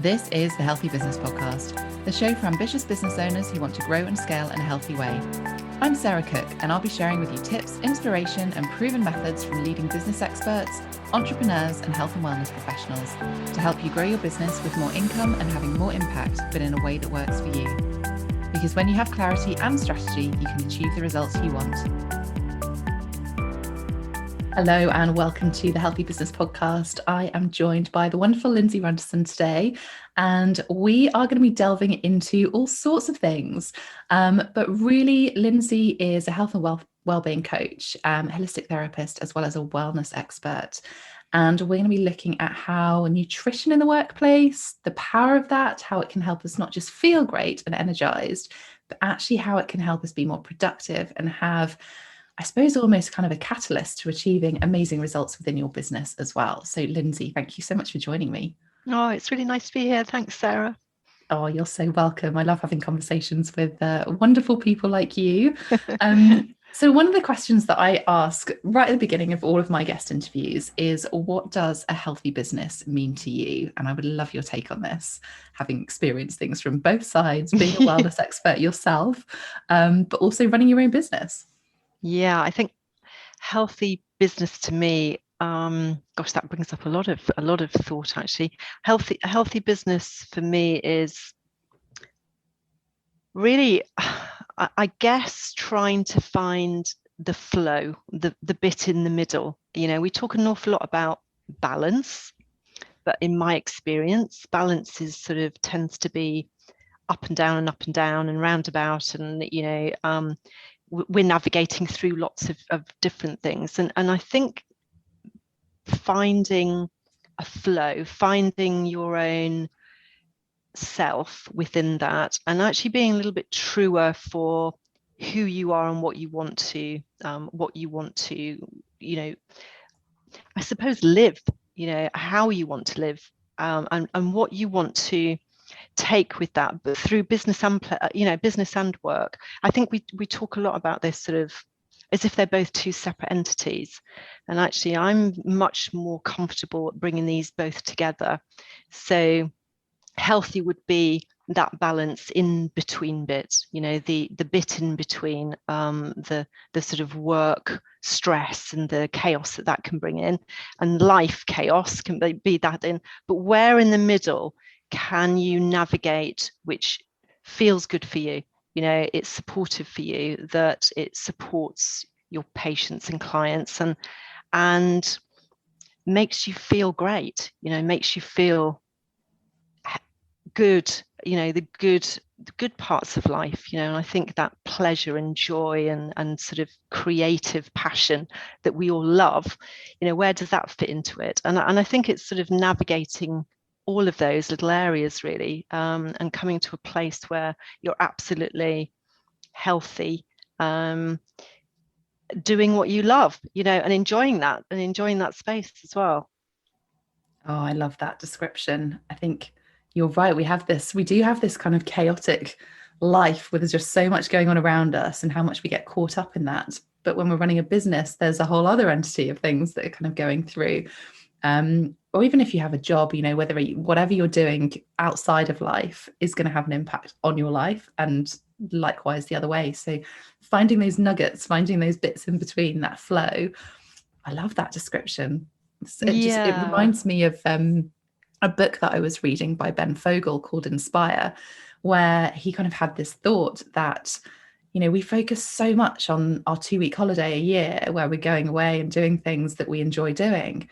This is the Healthy Business Podcast, the show for ambitious business owners who want to grow and scale in a healthy way. I'm Sarah Cook, and I'll be sharing with you tips, inspiration, and proven methods from leading business experts, entrepreneurs, and health and wellness professionals to help you grow your business with more income and having more impact, but in a way that works for you. Because when you have clarity and strategy, you can achieve the results you want. Hello and welcome to the Healthy Business Podcast. I am joined by the wonderful Lindsay Randerson today, and we are going to be delving into all sorts of things. But really, Lindsay is a health and wellbeing coach, holistic therapist, as well as a wellness expert. And we're going to be looking at how nutrition in the workplace, the power of that, how it can help us not just feel great and energized, but actually how it can help us be more productive and have, I suppose, almost kind of a catalyst to achieving amazing results within your business as well. So Lindsay, thank you so much for joining me. Oh, it's really nice to be here. Thanks, Sarah. Oh, you're so welcome. I love having conversations with wonderful people like you. So one of the questions that I ask right at the beginning of all of my guest interviews is, what does a healthy business mean to you? And I would love your take on this, having experienced things from both sides, being a wellness expert yourself, but also running your own business. Yeah, I think healthy business to me, that brings up a lot of thought actually. A healthy business for me is really, I guess, trying to find the flow, the bit in the middle. You know, we talk an awful lot about balance, but in my experience, balance is tends to be up and down and up and down and roundabout, and we're navigating through lots of different things. And I think finding a flow, finding your own self within that, and actually being a little bit truer for who you are and what you want to, I suppose, live, how you want to live, and what you want to take with that, but through business and work. I think we talk a lot about this as if they're both two separate entities, and actually I'm much more comfortable at bringing these both together. So healthy would be that balance in between bit, the bit in between the work stress and the chaos that can bring in, and life chaos can be that in, but where in the middle can you navigate, which feels good for you, it's supportive for you, that it supports your patients and clients, and makes you feel great, makes you feel good, the good parts of life, and I think that pleasure and joy and creative passion that we all love, where does that fit into it? And I think it's navigating all of those little areas really, and coming to a place where you're absolutely healthy, doing what you love, and enjoying that space as well. Oh, I love that description. I think you're right. We do have this kind of chaotic life where there's just so much going on around us and how much we get caught up in that. But when we're running a business, there's a whole other entity of things that are kind of going through. Or even if you have a job, whatever you're doing outside of life is going to have an impact on your life, and likewise the other way. So finding those nuggets, finding those bits in between, that flow. I love that description. It reminds me of a book that I was reading by Ben Fogel called Inspire, where he kind of had this thought that, we focus so much on our 2-week holiday a year where we're going away and doing things that we enjoy doing.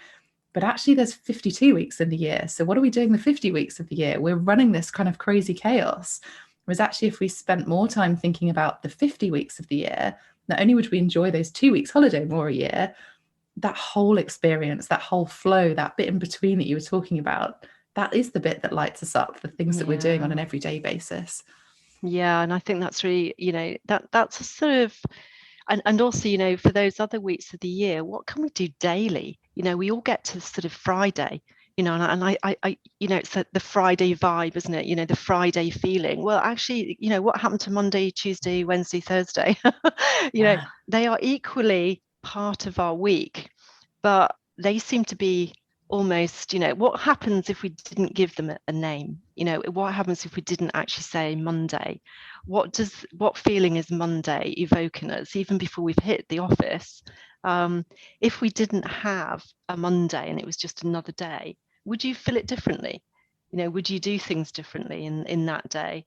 But actually there's 52 weeks in the year. So what are we doing the 50 weeks of the year? We're running this kind of crazy chaos. Whereas actually, if we spent more time thinking about the 50 weeks of the year, not only would we enjoy those 2 weeks holiday more a year, that whole experience, that whole flow, that bit in between that you were talking about, that is the bit that lights us up, the things that we're doing on an everyday basis. Yeah, and I think that's really, that's a and also, for those other weeks of the year, what can we do daily? We all get to Friday, and I it's the Friday vibe, isn't it? The Friday feeling. Well, actually, what happened to Monday, Tuesday, Wednesday, Thursday? They are equally part of our week, but they seem to be almost, what happens if we didn't give them a name? What happens if we didn't actually say Monday? What feeling is Monday evoking us, even before we've hit the office? If we didn't have a Monday and it was just another day, would you feel it differently? Would you do things differently in that day?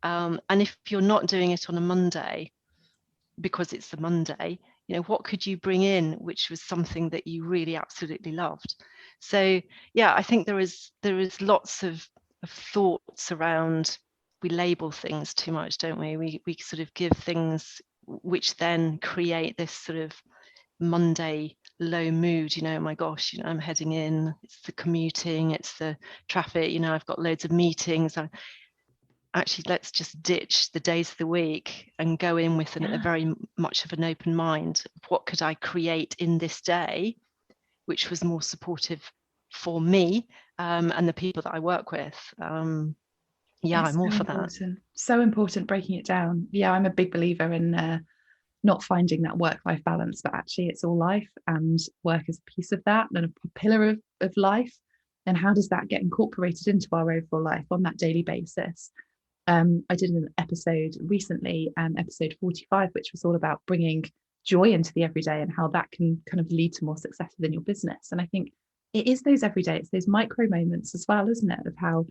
And if you're not doing it on a Monday because it's the Monday, what could you bring in which was something that you really absolutely loved? So yeah, I think there is lots of thoughts around, we label things too much, don't we? We sort of give things which then create this sort of Monday low mood. Oh my gosh, I'm heading in, it's the commuting, it's the traffic, I've got loads of meetings. Actually, let's just ditch the days of the week and go in with a very much of an open mind. What could I create in this day which was more supportive for me and the people that I work with? I'm all for that. So important breaking it down. Yeah, I'm a big believer in not finding that work-life balance, but actually it's all life, and work is a piece of that and a pillar of life. And how does that get incorporated into our overall life on that daily basis? I did an episode recently, episode 45, which was all about bringing joy into the everyday and how that can kind of lead to more success within your business. And I think it is those everyday, it's those micro moments as well, isn't it? Of how,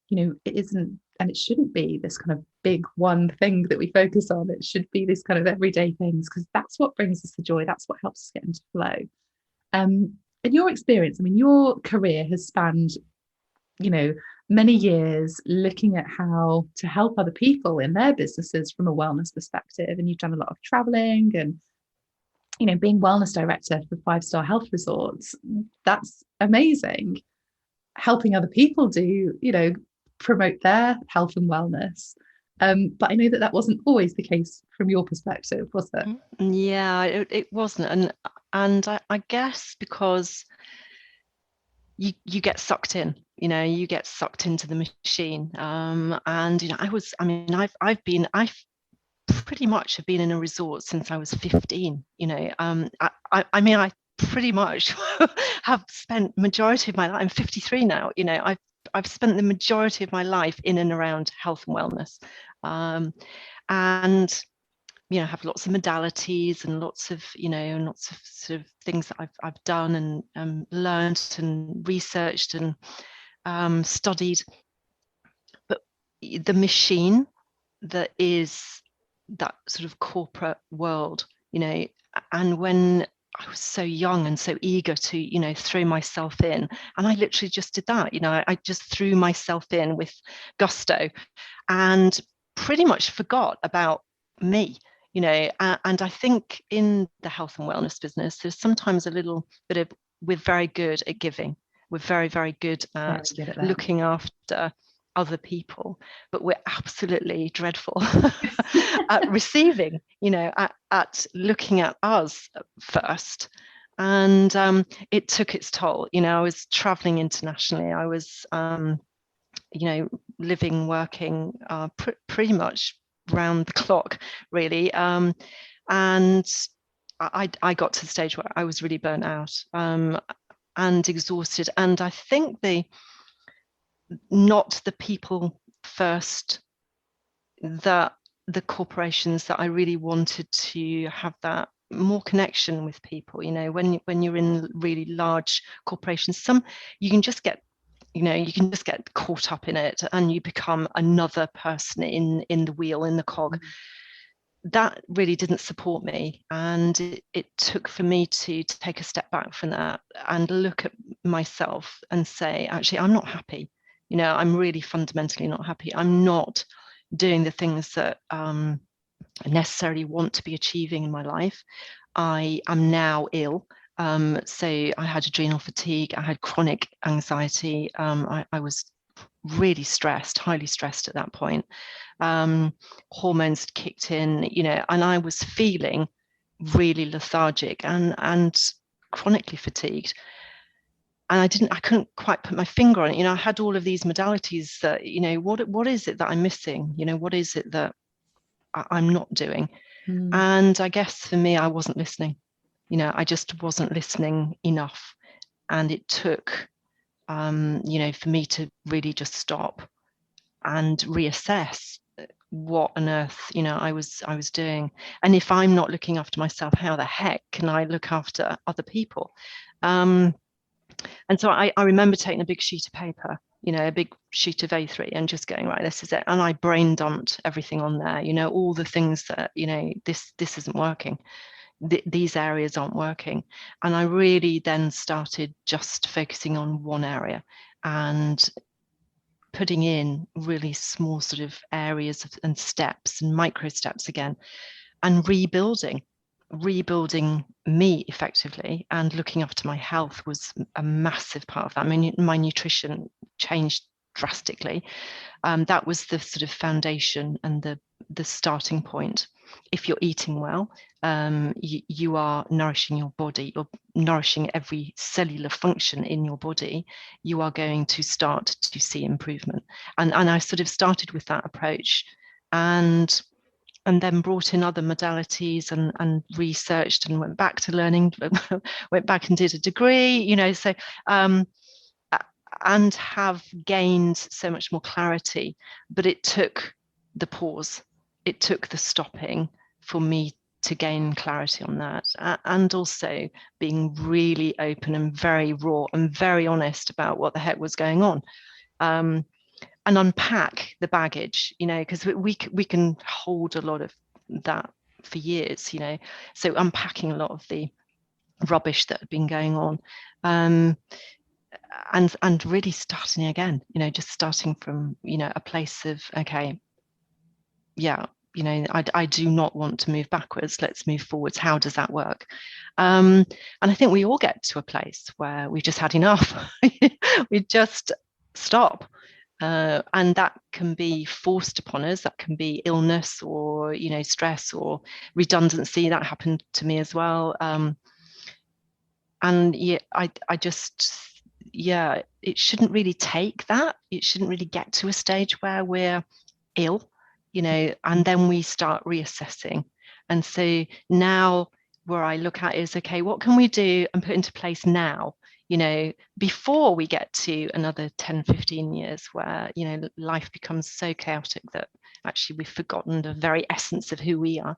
it isn't, and it shouldn't be this kind of big one thing that we focus on. It should be this kind of everyday things, because that's what brings us the joy. That's what helps us get into flow. In your experience, I mean, your career has spanned, many years looking at how to help other people in their businesses from a wellness perspective. And you've done a lot of traveling and, being wellness director for 5-star health resorts. That's amazing. Helping other people do, promote their health and wellness. But I know that wasn't always the case from your perspective, was it? Yeah, it wasn't. And I guess because you get sucked in, you get sucked into the machine. And I've pretty much have been in a resort since I was 15. I pretty much have spent majority of my life, I'm 53 now, I've spent the majority of my life in and around health and wellness. And have lots of modalities and lots of sort of things that I've done and learned and researched and studied. But the machine that is that sort of corporate world, and when I was so young and so eager to, throw myself in, and I literally just did that, I just threw myself in with gusto and pretty much forgot about me. And I think in the health and wellness business, there's sometimes a little bit of, we're very good at giving. We're very, very good at looking after other people, but we're absolutely dreadful at receiving, at looking at us first. And it took its toll. I was traveling internationally. I was, living, working pretty much round the clock, really. And I got to the stage where I was really burnt out and exhausted. And I think not the people first, that the corporations, that I really wanted to have that more connection with people. When you're in really large corporations, you can just get caught up in it and you become another person in the wheel, in the cog. That really didn't support me, and it took for me to take a step back from that and look at myself and say, actually, I'm not happy. I'm really fundamentally not happy. I'm not doing the things that I necessarily want to be achieving in my life. I am now ill. So I had adrenal fatigue, I had chronic anxiety. I was really stressed, highly stressed at that point. Hormones had kicked in, and I was feeling really lethargic and chronically fatigued. And I couldn't quite put my finger on it. I had all of these modalities that, what is it that I'm missing? What is it that I'm not doing? And I guess for me, I wasn't listening. I just wasn't listening enough. And it took, for me to really just stop and reassess what on earth, I was doing. And if I'm not looking after myself, how the heck can I look after other people? And so I remember taking a big sheet of paper, a big sheet of A3, and just going, right, this is it. And I brain dumped everything on there, all the things that, this isn't working. These areas aren't working. And I really then started just focusing on one area and putting in really small sort of areas and steps and micro steps again, and rebuilding me effectively, and looking after my health was a massive part of that. I mean, my nutrition changed drastically. That was the sort of foundation and the starting point. If you're eating well, you are nourishing your body, you're nourishing every cellular function in your body, you are going to start to see improvement. And I sort of started with that approach, and then brought in other modalities and researched and went back to learning, went back and did a degree, so and have gained so much more clarity. But it took the pause, it took the stopping for me to gain clarity on that, and also being really open and very raw and very honest about what the heck was going on, and unpack the baggage, because we can hold a lot of that for years, so unpacking a lot of the rubbish that had been going on, and really starting again, just starting from, a place of, okay, yeah, I do not want to move backwards, let's move forwards. How does that work? And I think we all get to a place where we've just had enough. We just stop. And that can be forced upon us. That can be illness or, stress or redundancy. That happened to me as well. And yeah, I just, it shouldn't really take that. It shouldn't really get to a stage where we're ill, and then we start reassessing. And so now where I look at is, okay, what can we do and put into place now, before we get to another 10, 15 years where, life becomes so chaotic that actually we've forgotten the very essence of who we are.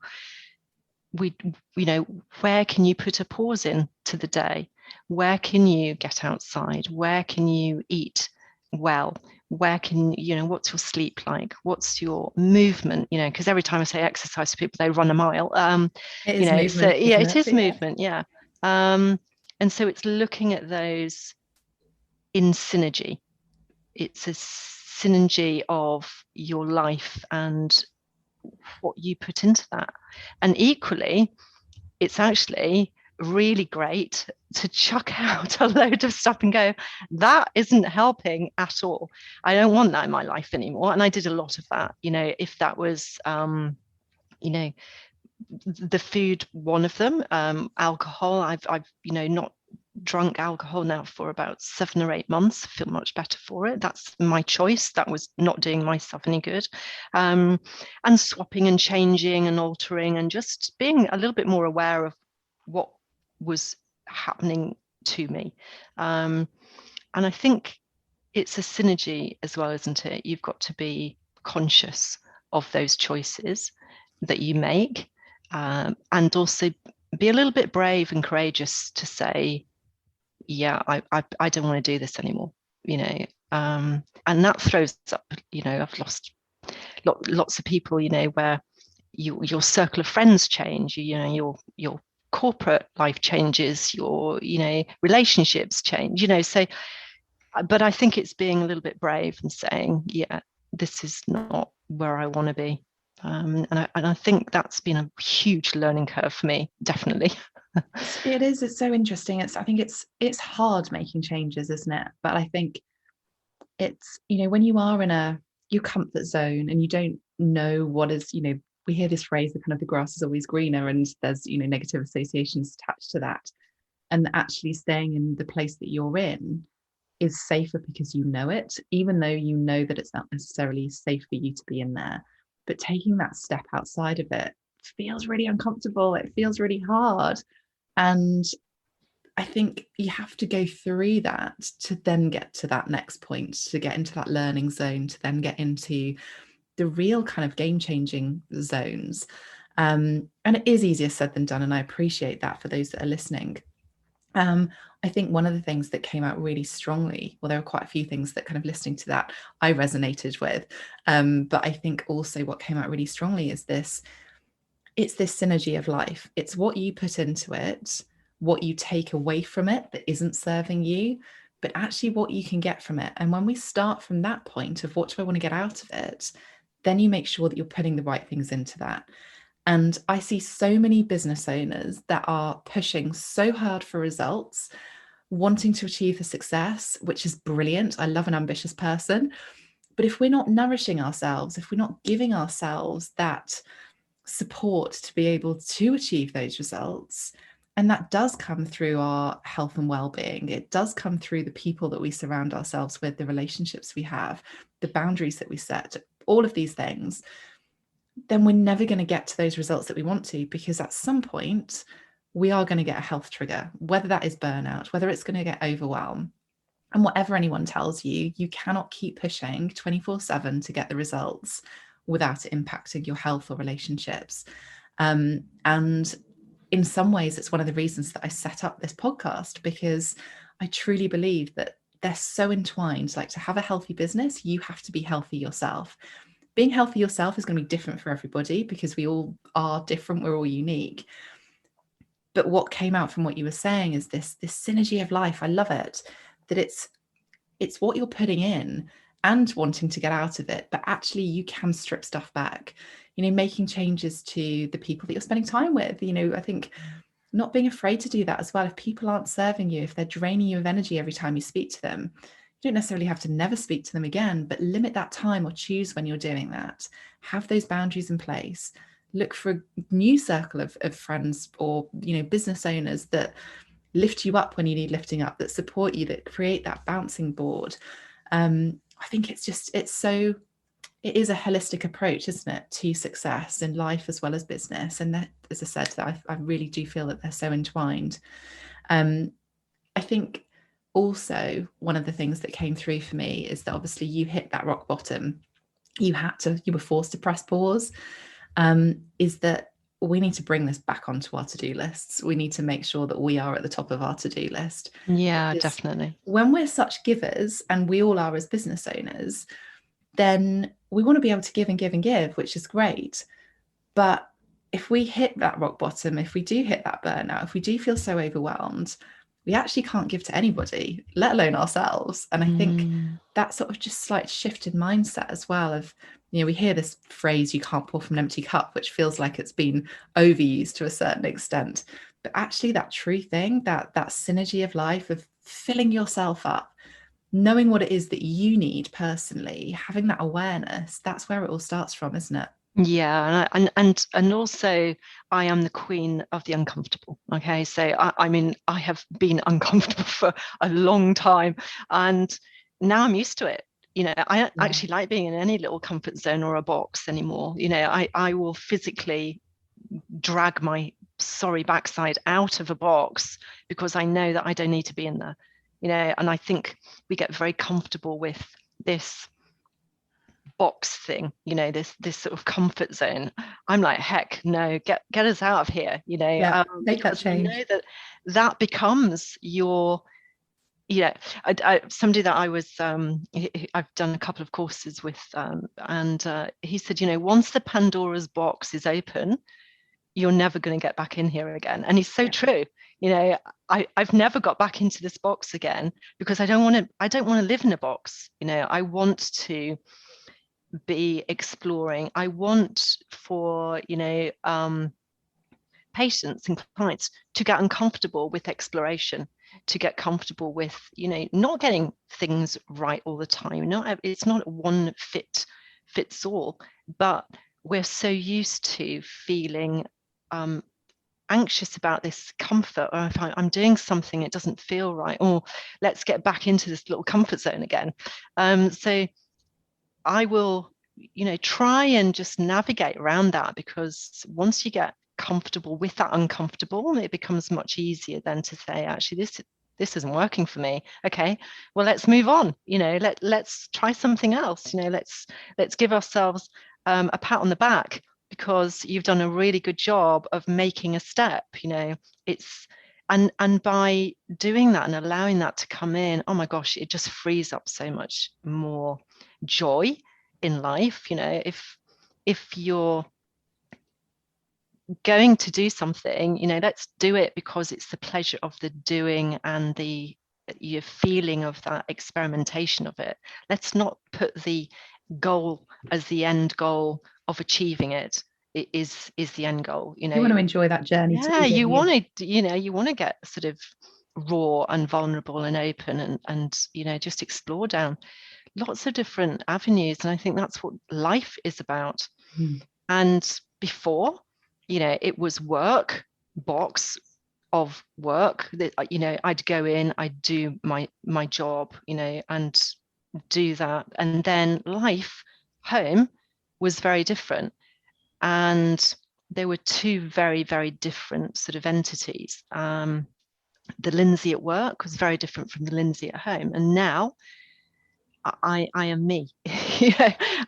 Where can you put a pause in to the day? Where can you get outside? Where can you eat well? Where can what's your sleep like? What's your movement? Because every time I say exercise to people, they run a mile. It is movement, so yeah, it is yeah. movement, yeah. And so it's looking at those in synergy. It's a synergy of your life and what you put into that. And equally, it's actually really great to chuck out a load of stuff and go, that isn't helping at all. I don't want that in my life anymore. And I did a lot of that, if that was, the food, one of them, alcohol. I've not drunk alcohol now for about 7 or 8 months. I feel much better for it. That's my choice. That was not doing myself any good. And swapping and changing and altering and just being a little bit more aware of what was happening to me. And I think it's a synergy as well, isn't it? You've got to be conscious of those choices that you make, and also be a little bit brave and courageous to say, yeah, I don't want to do this anymore, and that throws up, I've lost lots of people, where your circle of friends change, your corporate life changes, your relationships change, so, but I think it's being a little bit brave and saying, yeah, this is not where I want to be. And I think that's been a huge learning curve for me, definitely. It is. It's so interesting. I think it's hard making changes, isn't it? But I think it's, when you are in your comfort zone and you don't know what is, we hear this phrase, the kind of the grass is always greener, and there's, negative associations attached to that. And actually staying in the place that you're in is safer because you know it, even though you know that it's not necessarily safe for you to be in there. But taking that step outside of it feels really uncomfortable. It feels really hard. And I think you have to go through that to then get to that next point, to get into that learning zone, to then get into the real kind of game-changing zones. And it is easier said than done, and I appreciate that for those that are listening. I think one of the things that came out really strongly, well, there were quite a few things that kind of listening to that I resonated with, but I think also what came out really strongly is it's this synergy of life. It's what you put into it, what you take away from it that isn't serving you, but actually what you can get from it. And when we start from that point of what do I want to get out of it, then you make sure that you're putting the right things into that. And I see so many business owners that are pushing so hard for results, wanting to achieve the success, which is brilliant. I love an ambitious person. But if we're not nourishing ourselves, if we're not giving ourselves that support to be able to achieve those results, and that does come through our health and well-being, it does come through the people that we surround ourselves with, the relationships we have, the boundaries that we set, all of these things, then we're never going to get to those results that we want to, because at some point we are going to get a health trigger, whether that is burnout, whether it's going to get overwhelm. And whatever anyone tells you, you cannot keep pushing 24/7 to get the results without it impacting your health or relationships. And in some ways, it's one of the reasons that I set up this podcast, because I truly believe that they're so entwined. Like, to have a healthy business, you have to be healthy yourself. Being healthy yourself is going to be different for everybody, because we all are different. We're all unique. But what came out from what you were saying is this synergy of life. I love it, that it's what you're putting in and wanting to get out of it, but actually you can strip stuff back, making changes to the people that you're spending time with. I think not being afraid to do that as well. If people aren't serving you, if they're draining you of energy every time you speak to them, you don't necessarily have to never speak to them again, but limit that time or choose when you're doing that. Have those boundaries in place. Look for a new circle of friends or, business owners that lift you up when you need lifting up, that support you, that create that bouncing board. I think it is a holistic approach, isn't it, to success in life as well as business. And that, as I said, that I really do feel that they're so entwined. I think also one of the things that came through for me is that obviously you hit that rock bottom. You were forced to press pause. Is that we need to bring this back onto our to-do lists. We need to make sure that we are at the top of our to-do list. Yeah, because definitely. when we're such givers, and we all are as business owners, then we want to be able to give and give and give, which is great. But if we hit that rock bottom, if we do hit that burnout, if we do feel so overwhelmed, we actually can't give to anybody, let alone ourselves. And I think that sort of just slight shift in mindset as well of, we hear this phrase, you can't pour from an empty cup, which feels like it's been overused to a certain extent. But actually that true thing, that synergy of life, of filling yourself up, knowing what it is that you need personally, having that awareness, that's where it all starts from, isn't it? Yeah, and also I am the queen of the uncomfortable. Okay, so I mean I have been uncomfortable for a long time, and now I'm used to it. I don't actually like being in any little comfort zone or a box anymore. I will physically drag my sorry backside out of a box because I know that I don't need to be in there. And I think we get very comfortable with this box thing, this sort of comfort zone. I'm like, heck no, get us out of here, make that change. I know that becomes your, somebody that I was I've done a couple of courses with, and he said, once the Pandora's box is open, you're never going to get back in here again. And he's so true. I've never got back into this box again because I don't want to live in a box. I want to be exploring. I want for patients and clients to get uncomfortable with exploration, to get comfortable with not getting things right all the time. It's not one fits all, but we're so used to feeling anxious about this comfort, or if I'm doing something it doesn't feel right, or let's get back into this little comfort zone again. So I will try and just navigate around that, because once you get comfortable with that uncomfortable, it becomes much easier then to say, actually, this isn't working for me. Okay, well, let's move on. Let's try something else. Let's give ourselves a pat on the back, because you've done a really good job of making a step. It's and by doing that and allowing that to come in, oh my gosh, it just frees up so much more joy in life. If you're going to do something, let's do it because it's the pleasure of the doing and the your feeling of that experimentation of it. Let's not put the goal as the end goal of achieving it. It is the end goal. You want to enjoy that journey too, don't you want to get sort of raw and vulnerable and open, and just explore down lots of different avenues. And I think that's what life is about. And before, it was work, box of work that, I'd go in, I'd do my job, and do that. And then life, home, was very different. And there were two very, very different sort of entities. The Lindsay at work was very different from the Lindsay at home. And now I am me,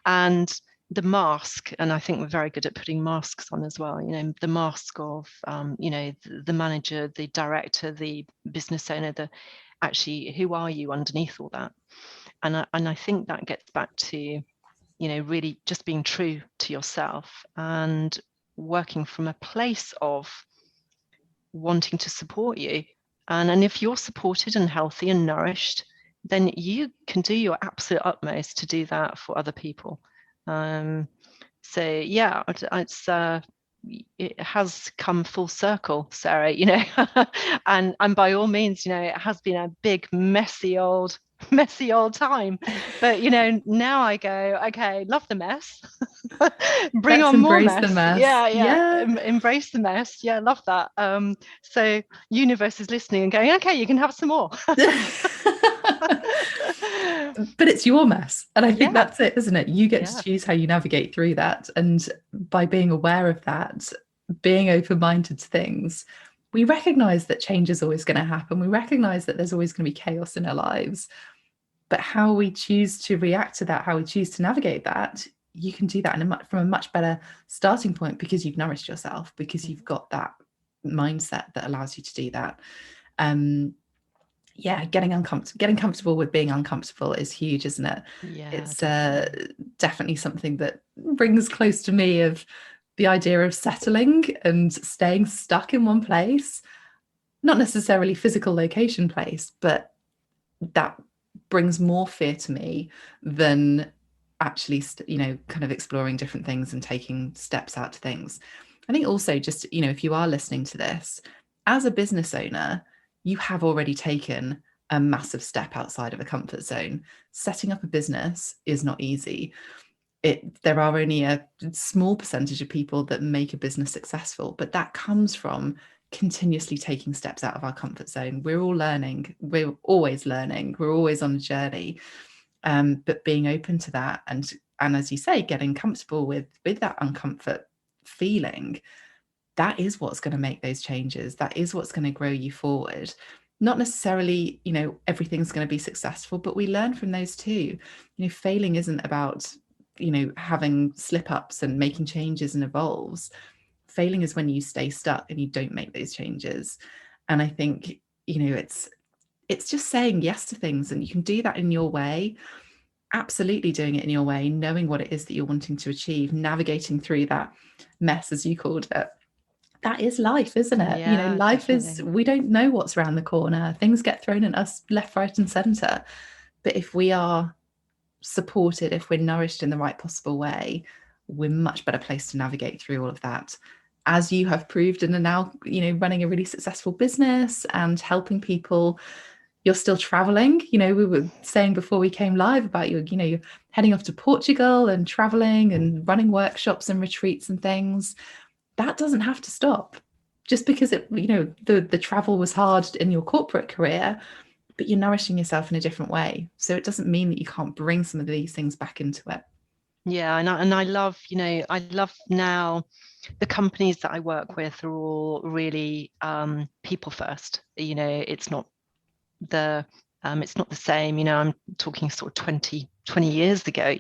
and the mask, and I think we're very good at putting masks on as well, the mask of the manager, the director, the business owner, actually, who are you underneath all that? And I think that gets back to really just being true to yourself and working from a place of wanting to support you. And if you're supported and healthy and nourished, then you can do your absolute utmost to do that for other people. So yeah, it has come full circle, Sarah, and by all means, it has been a big, messy old time, but now I go, okay, love the mess. Bring on more mess. The mess. Yeah. Embrace the mess. Yeah, love that. So universe is listening and going, okay, you can have some more. But it's your mess, and I think that's it, isn't it? You get to choose how you navigate through that, and by being aware of that, being open-minded to things, we recognize that change is always going to happen. We recognize that there's always going to be chaos in our lives, but how we choose to react to that, how we choose to navigate that, you can do that from a much better starting point, because you've nourished yourself, because you've got that mindset that allows you to do that. Getting comfortable with being uncomfortable is huge, isn't it? It's definitely something that brings close to me of the idea of settling and staying stuck in one place, not necessarily physical location place, but that brings more fear to me than actually kind of exploring different things and taking steps out to things. I think also, just if you are listening to this as a business owner, you have already taken a massive step outside of a comfort zone. Setting up a business is not easy. There are only a small percentage of people that make a business successful, but that comes from continuously taking steps out of our comfort zone. We're all learning. We're always learning. We're always on a journey. But being open to that, and as you say, getting comfortable with that uncomfort feeling, that is what's going to make those changes. That is what's going to grow you forward. Not necessarily, everything's going to be successful, but we learn from those too. Failing isn't about, having slip-ups and making changes and evolves. Failing is when you stay stuck and you don't make those changes. And I think, it's just saying yes to things, and you can do that in your way. Absolutely doing it in your way, knowing what it is that you're wanting to achieve, navigating through that mess, as you called it. That is life, isn't it? Life definitely. We don't know what's around the corner. Things get thrown at us left, right, and center. But if we are supported, if we're nourished in the right possible way, we're much better placed to navigate through all of that. As you have proved and are now, running a really successful business and helping people. You're still traveling. We were saying before we came live about you're heading off to Portugal and traveling and running workshops and retreats and things. That doesn't have to stop just because the travel was hard in your corporate career, but you're nourishing yourself in a different way. So it doesn't mean that you can't bring some of these things back into it. Yeah, and I love, I love now the companies that I work with are all really people first. It's not the same, I'm talking sort of 20 years ago,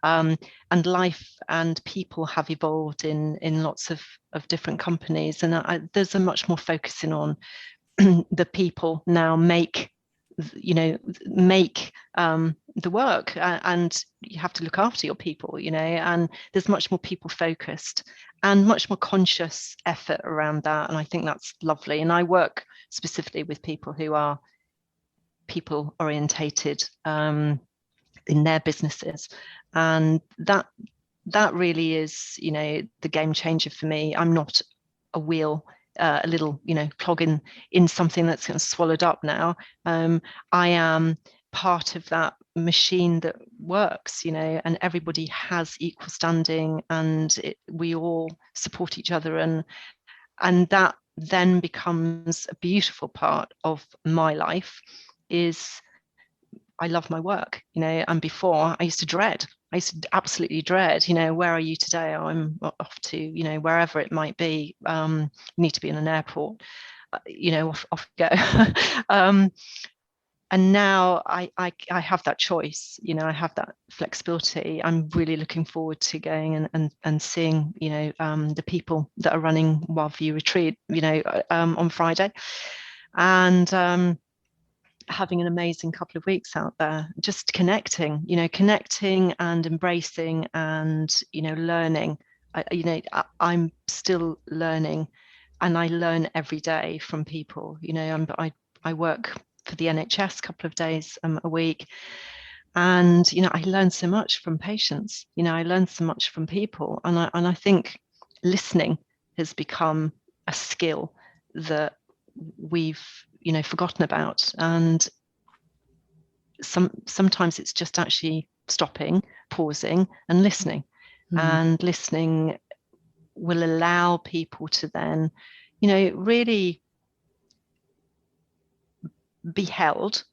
and life and people have evolved in lots of different companies, and there's a much more focusing on the people now make the work, and you have to look after your people, and there's much more people focused and much more conscious effort around that, and I think that's lovely. And I work specifically with people who are people orientated in their businesses, and that really is the game changer for me. I'm not a wheel, a little clog in something that's swallowed up now. I am part of that machine that works, and everybody has equal standing, and we all support each other, and that then becomes a beautiful part of my life. Is I love my work, and before I used to absolutely dread, where are you today? Oh, I'm off to, wherever it might be. Need to be in an airport, off go. And now I have that choice, I have that flexibility. I'm really looking forward to going and seeing, the people that are running Wildview Retreat, on Friday. And having an amazing couple of weeks out there, just connecting and embracing and learning. I'm still learning, and I learn every day from people. I work for the NHS a couple of days a week, and I learn so much from patients. I learn so much from people, and I think listening has become a skill that we've forgotten about. And sometimes it's just actually stopping, pausing, and listening. And listening will allow people to then really be held,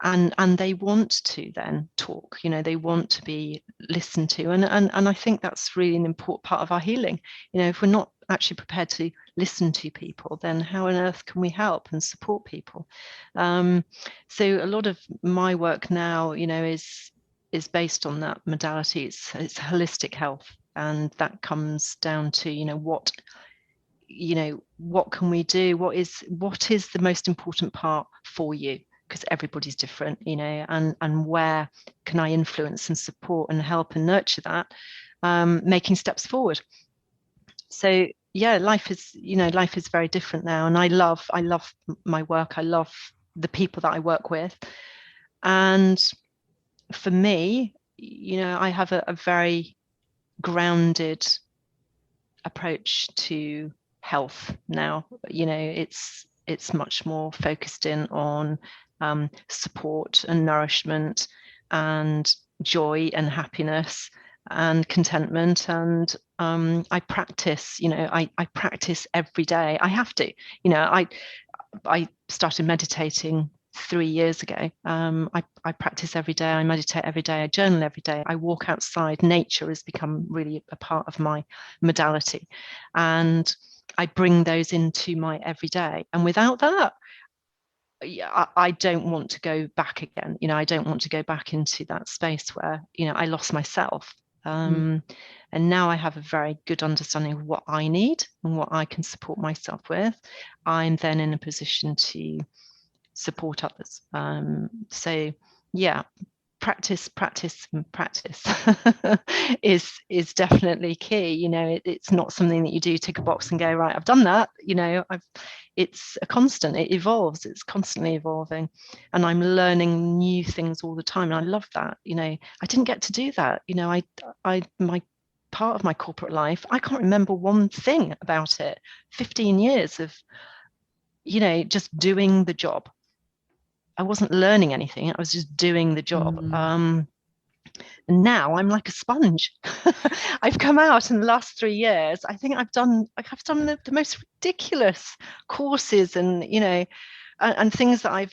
and they want to then talk, they want to be listened to, and I think that's really an important part of our healing. If we're not actually prepared to listen to people, then how on earth can we help and support people? So a lot of my work now is based on that modality. It's holistic health, and that comes down to what can we do, what is the most important part for you, because everybody's different, and where can I influence and support and help and nurture that, making steps forward. So yeah, life is very different now, and I love my work. I love the people that I work with, and for me, I have a very grounded approach to health now. It's much more focused in on support and nourishment and joy and happiness and contentment. And I practice, I practice every day. I have to, I started meditating 3 years ago. I practice every day. I meditate every day. I journal every day. I walk outside. Nature has become really a part of my modality, and I bring those into my everyday. And without that, I don't want to go back again. I don't want to go back into that space where I lost myself. And now I have a very good understanding of what I need and what I can support myself with. I'm then in a position to support others. So yeah, practice is definitely key. It's not something that you do, tick a box and go, right, I've done that. It's a constant, it evolves, it's constantly evolving, and I'm learning new things all the time, and I love that. I didn't get to do that. My part of my corporate life, I can't remember one thing about it. 15 years of just doing the job. I wasn't learning anything. I was just doing the job. And now I'm like a sponge. I've come out in the last 3 years. I think I've done the most ridiculous courses, and and things that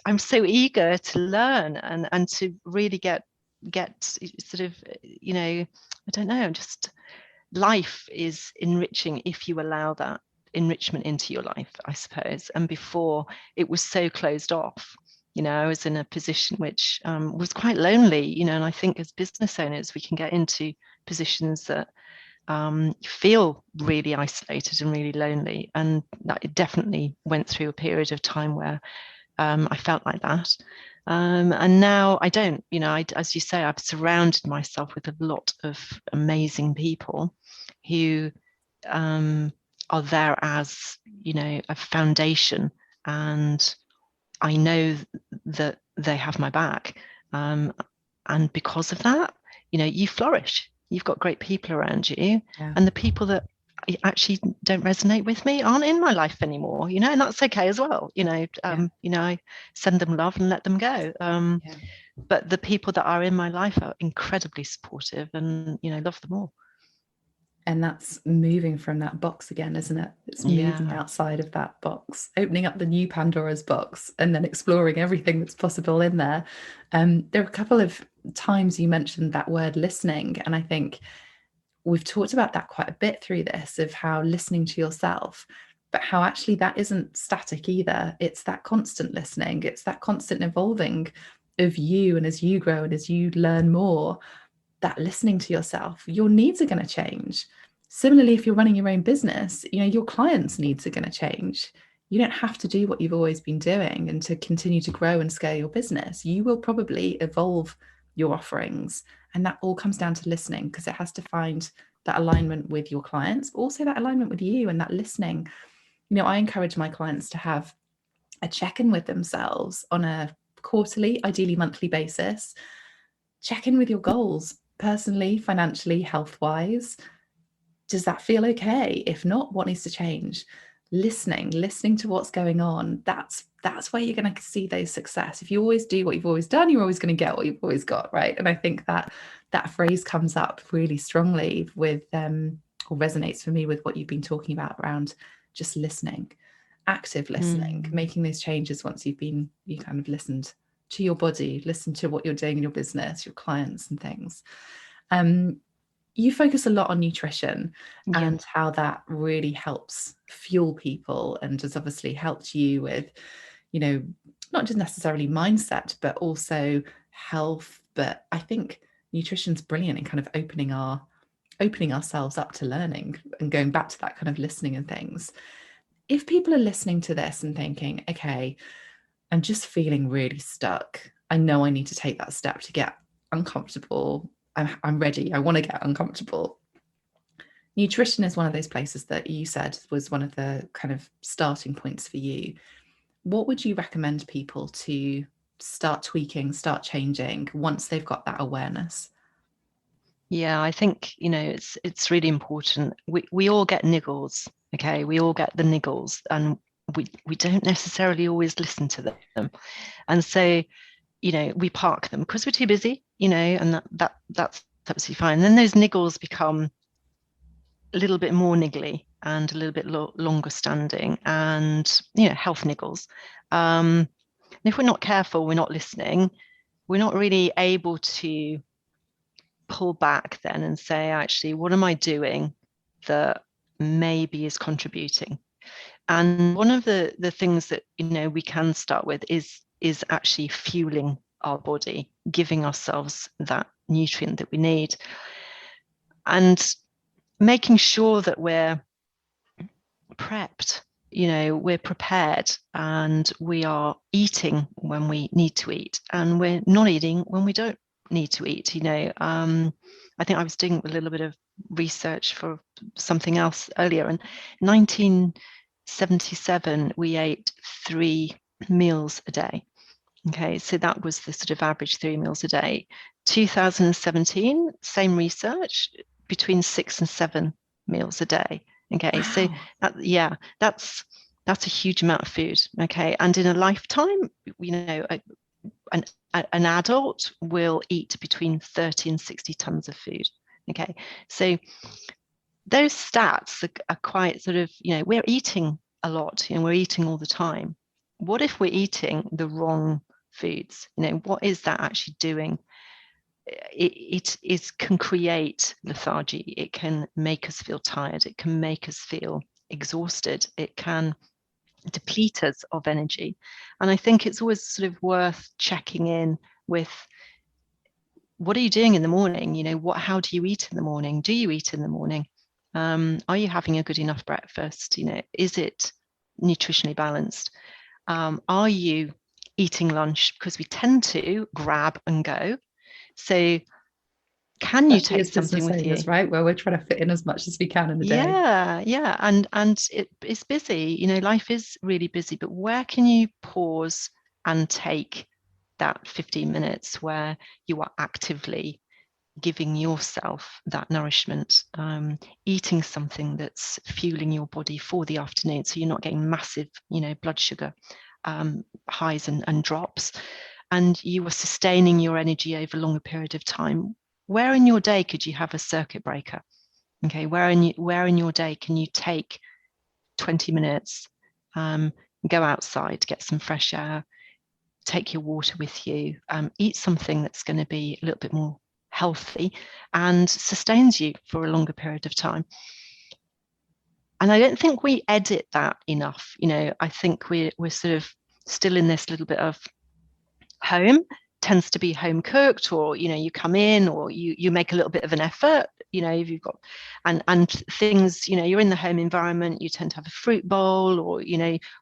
I'm so eager to learn and to really get get sort of, I don't know, just life is enriching if you allow that enrichment into your life, I suppose. And before, it was so closed off. I was in a position which was quite lonely, and I think as business owners, we can get into positions that feel really isolated and really lonely. And that definitely went through a period of time where I felt like that. And now I don't, as you say, I've surrounded myself with a lot of amazing people who are there as, a foundation. And I know that they have my back. And because of that, you flourish. You've got great people around you. Yeah. And the people that actually don't resonate with me aren't in my life anymore, and that's okay as well. I send them love and let them go. But the people that are in my life are incredibly supportive, and love them all. And that's moving from that box again, isn't it? It's moving outside of that box, opening up the new Pandora's box, and then exploring everything that's possible in there. There are a couple of times you mentioned that word listening, and I think we've talked about that quite a bit through this, of how listening to yourself, but how actually that isn't static either. It's that constant listening. It's that constant evolving of you. And as you grow and as you learn more, that listening to yourself, your needs are going to change. Similarly, if you're running your own business, your clients' needs are going to change. You don't have to do what you've always been doing and to continue to grow and scale your business. You will probably evolve your offerings. And that all comes down to listening, because it has to find that alignment with your clients, but also that alignment with you and that listening. I encourage my clients to have a check-in with themselves on a quarterly, ideally monthly basis. Check in with your goals, personally, financially, health-wise. Does that feel okay? If not, what needs to change? Listening to what's going on. That's where you're going to see those success. If you always do what you've always done, you're always going to get what you've always got, right? And I think that phrase comes up really strongly with or resonates for me with what you've been talking about around just listening, active listening, making those changes once you kind of listened to your body, listen to what you're doing in your business, your clients and things. You focus a lot on nutrition and how that really helps fuel people, and has obviously helped you with, not just necessarily mindset, but also health. But I think nutrition's brilliant in kind of opening ourselves up to learning and going back to that kind of listening and things. If people are listening to this and thinking, okay, I'm just feeling really stuck, I know I need to take that step to get uncomfortable, I'm ready, I want to get uncomfortable. Nutrition is one of those places that you said was one of the kind of starting points for you. What would you recommend people to start tweaking, start changing once they've got that awareness? Yeah, I think, it's really important. We all get niggles, okay? We all get the niggles, and we don't necessarily always listen to them. And so, we park them because we're too busy, and that's absolutely fine. And then those niggles become a little bit more niggly and a little bit longer standing, and health niggles. And if we're not careful, we're not listening, we're not really able to pull back then and say, actually, what am I doing that maybe is contributing? And one of the things that we can start with is actually fueling our body, giving ourselves that nutrient that we need, and making sure that we're prepped, we're prepared, and we are eating when we need to eat, and we're not eating when we don't need to eat. I think I was doing a little bit of research for something else earlier, and 1977 we ate 3 meals a day. Okay, so that was the sort of average 3 meals a day. 2017, same research, between 6 and 7 meals a day. Okay, wow. So that's a huge amount of food. Okay, and in a lifetime, an adult will eat between 30 and 60 tons of food. Okay, so those stats are quite sort of, we're eating a lot, we're eating all the time. What if we're eating the wrong foods? What is that actually doing? can create lethargy. It can make us feel tired. It can make us feel exhausted. It can deplete us of energy. And I think it's always sort of worth checking in with, what are you doing in the morning? How do you eat in the morning? Do you eat in the morning? Are you having a good enough breakfast? Is it nutritionally balanced? Are you eating lunch? Because we tend to grab and go. So can you Especially take as something business with you? owners, right? Where we're trying to fit in as much as we can in the day. Yeah. And it's busy. Life is really busy, but where can you pause and take that 15 minutes where you are actively giving yourself that nourishment, eating something that's fueling your body for the afternoon, so you're not getting massive, blood sugar highs and drops, and you are sustaining your energy over a longer period of time. Where in your day could you have a circuit breaker? Okay, where in your day can you take 20 minutes, go outside, get some fresh air, take your water with you, eat something that's going to be a little bit more healthy and sustains you for a longer period of time. And I don't think we edit that enough. I think we're sort of still in this little bit of home, tends to be home cooked, or you come in, or you make a little bit of an effort, if you've got and things, you're in the home environment, you tend to have a fruit bowl, or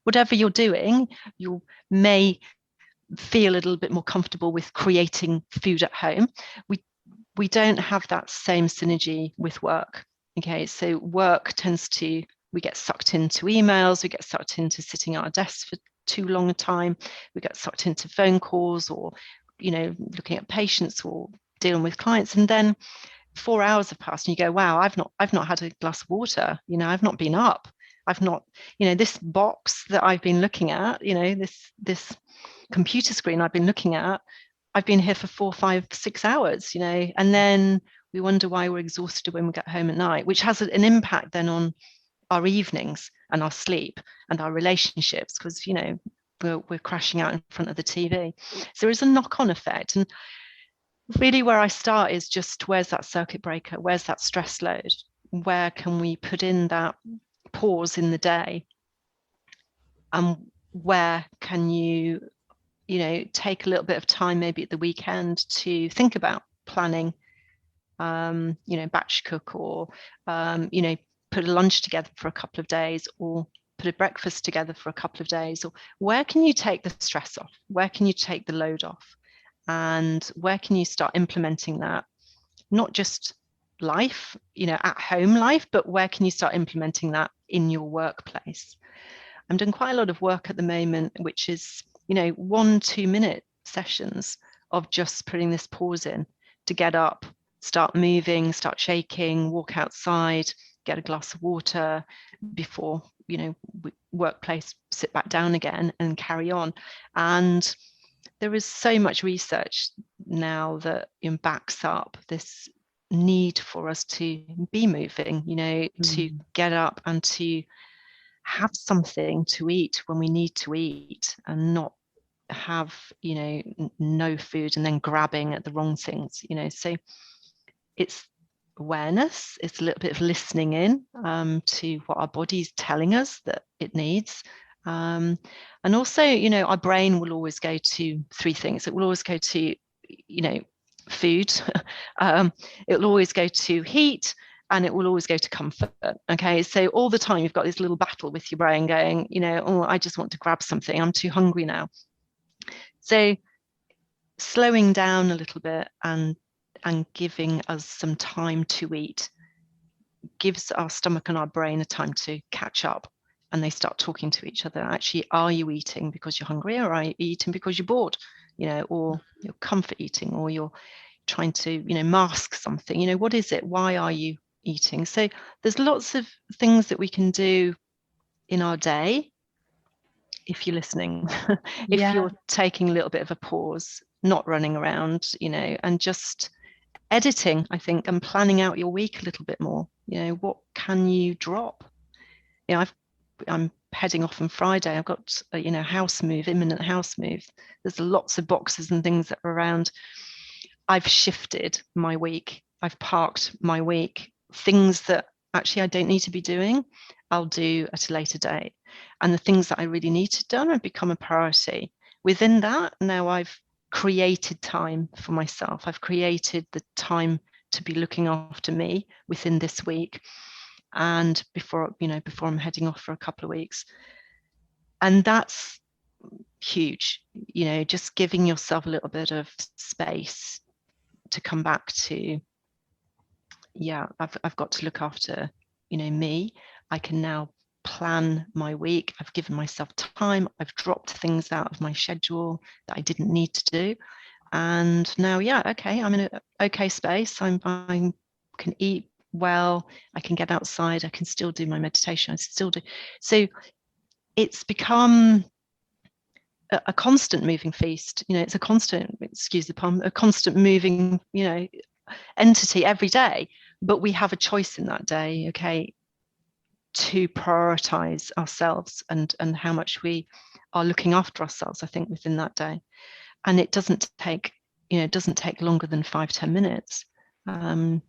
whatever you're doing, you may feel a little bit more comfortable with creating food at home. We don't have that same synergy with work. Okay, so work we get sucked into emails, we get sucked into sitting at our desks for too long a time, we get sucked into phone calls, or looking at patients or dealing with clients, and then 4 hours have passed and you go, wow, I've not had a glass of water, I've not been up, I've not, this box that I've been looking at, this computer screen I've been looking at, I've been here for 4, 5, 6 hours, and then we wonder why we're exhausted when we get home at night, which has an impact then on our evenings and our sleep and our relationships, because we're crashing out in front of the TV. So there is a knock-on effect. And really where I start is just, where's that circuit breaker? Where's that stress load? Where can we put in that pause in the day? And where can you take a little bit of time, maybe at the weekend, to think about planning, batch cook, or put a lunch together for a couple of days, or put a breakfast together for a couple of days? Or where can you take the stress off? Where can you take the load off? And where can you start implementing that? Not just life, at home life, but where can you start implementing that in your workplace? I'm doing quite a lot of work at the moment, which is 1-2 minute sessions of just putting this pause in, to get up, start moving, start shaking, walk outside, get a glass of water before workplace, sit back down again and carry on. And there is so much research now that backs up this need for us to be moving, to get up and to have something to eat when we need to eat, and not have no food and then grabbing at the wrong things. So it's awareness, it's a little bit of listening in to what our body's telling us that it needs, and also our brain will always go to 3 things. It will always go to food, it will always go to heat, and it will always go to comfort. Okay, so all the time you've got this little battle with your brain going, oh, I just want to grab something, I'm too hungry now. So slowing down a little bit and giving us some time to eat gives our stomach and our brain a time to catch up, and they start talking to each other. Actually, are you eating because you're hungry, or are you eating because you're bored, or you're comfort eating, or you're trying to mask something? What is it? Why are you eating? So there's lots of things that we can do in our day if you're listening. If you're taking a little bit of a pause, not running around, and just editing, I think, and planning out your week a little bit more. What can you drop? I'm heading off on Friday. I've got a house move, imminent house move. There's lots of boxes and things that are around. I've shifted my week. I've parked my week. Things that actually I don't need to be doing, I'll do at a later date. And the things that I really need to done have become a priority. Within that, now I've created time for myself. I've created the time to be looking after me within this week. And before I'm heading off for a couple of weeks. And that's huge, just giving yourself a little bit of space to come back to, I've got to look after, me. I can now plan my week. I've given myself time. I've dropped things out of my schedule that I didn't need to do. And now, okay, I'm in an okay space. I can eat well. I can get outside. I can still do my meditation. I still do. So it's become a constant moving feast. It's a constant, excuse the pun, a constant moving, entity every day. But we have a choice in that day, okay, to prioritize ourselves and how much we are looking after ourselves, I think, within that day. And it doesn't take, longer than 5-10 minutes. Can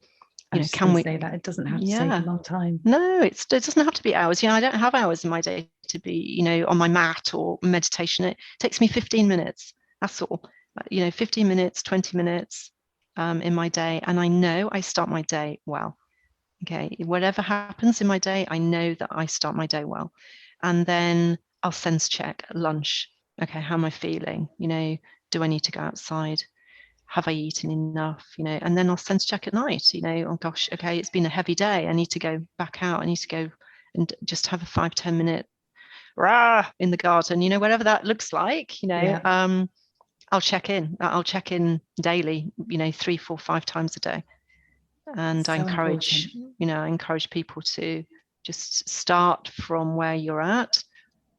we say that it doesn't have to take a long time? No, it doesn't have to be hours. I don't have hours in my day to be, on my mat or meditation. It takes me 15 minutes. That's all. 15 minutes, 20 minutes in my day. And I know I start my day well. Okay. Whatever happens in my day, I know that I start my day well. And then I'll sense check at lunch. Okay. How am I feeling? Do I need to go outside? Have I eaten enough? And then I'll sense check at night, oh gosh, okay, it's been a heavy day. I need to go back out. I need to go and just have a 5-10 minute rah in the garden, whatever that looks like, I'll check in. I'll check in daily, 3, 4, 5 times a day. And so I encourage people to just start from where you're at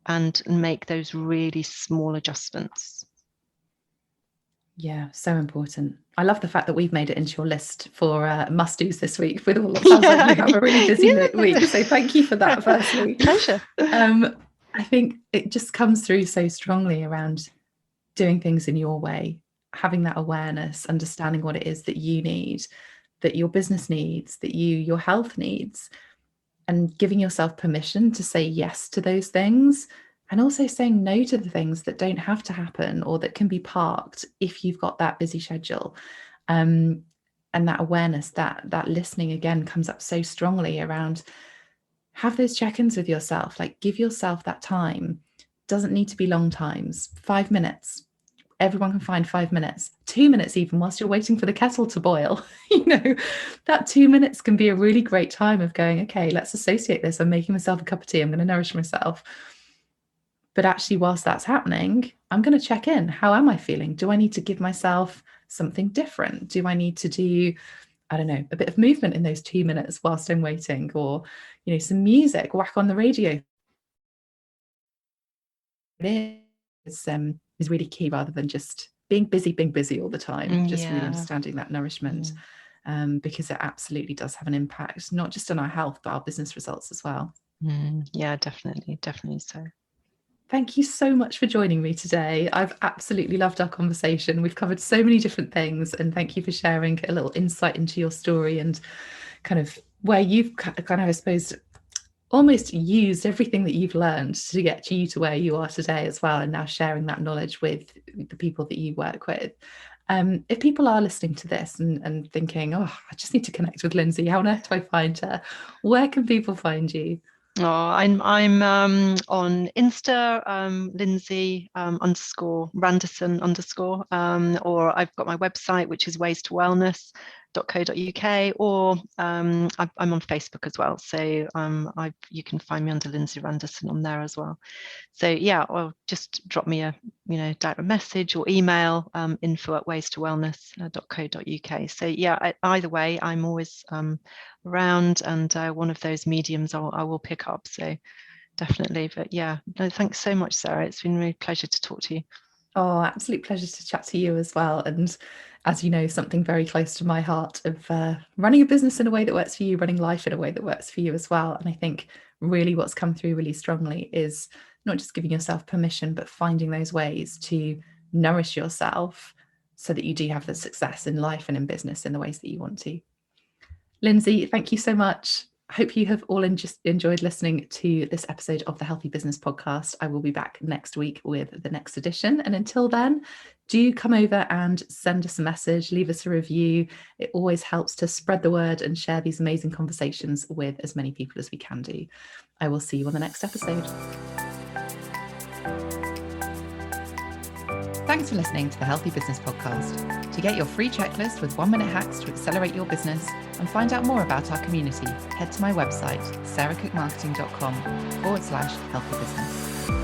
and make those really small adjustments. Yeah, so important. I love the fact that we've made it into your list for must-dos this week with all of sounds like you have a really busy week. So thank you for that, firstly. Pleasure. I think it just comes through so strongly around doing things in your way, having that awareness, understanding what it is that you need, that your business needs, that your health needs, and giving yourself permission to say yes to those things. And also saying no to the things that don't have to happen or that can be parked if you've got that busy schedule. And that awareness, that listening again comes up so strongly around, have those check-ins with yourself, like give yourself that time. Doesn't need to be long times, 5 minutes. Everyone can find 5 minutes, 2 minutes even whilst you're waiting for the kettle to boil. That 2 minutes can be a really great time of going, okay, let's associate this. I'm making myself a cup of tea. I'm going to nourish myself. But actually, whilst that's happening, I'm going to check in. How am I feeling? Do I need to give myself something different? Do I need to do, I don't know, a bit of movement in those 2 minutes whilst I'm waiting, or, some music, whack on the radio? It is really key, rather than just being busy all the time, just really understanding that nourishment, because it absolutely does have an impact, not just on our health, but our business results as well. Yeah, definitely so. Thank you so much for joining me today. I've absolutely loved our conversation. We've covered so many different things, and thank you for sharing a little insight into your story and kind of where you've kind of, I suppose, almost used everything that you've learned to get you to where you are today as well, and now sharing that knowledge with the people that you work with. If people are listening to this and thinking, oh, I just need to connect with Lindsay, how on earth do I find her? Where can people find you? Oh, I'm on Insta, Lindsay _Randerson_, or I've got my website, which is ways2wellness.co.uk, or I'm on Facebook as well. So you can find me under Lindsay Randerson on there as well. So or just drop me a direct message or email, info@ways2wellness.co.uk. So either way, I'm always around, and one of those mediums I will pick up. So definitely. But no, thanks so much, Sarah. It's been a really pleasure to talk to you. Oh, absolute pleasure to chat to you as well. And as you know, something very close to my heart of running a business in a way that works for you, running life in a way that works for you as well. And I think really what's come through really strongly is not just giving yourself permission, but finding those ways to nourish yourself so that you do have the success in life and in business in the ways that you want to. Lindsay, thank you so much. I hope you have all enjoyed listening to this episode of the Healthy Business Podcast. I will be back next week with the next edition. And until then, do come over and send us a message, leave us a review. It always helps to spread the word and share these amazing conversations with as many people as we can do. I will see you on the next episode. Thanks for listening to the Healthy Business Podcast. To get your free checklist with 1-minute hacks to accelerate your business and find out more about our community, head to my website, sarahcookmarketing.com/healthy business.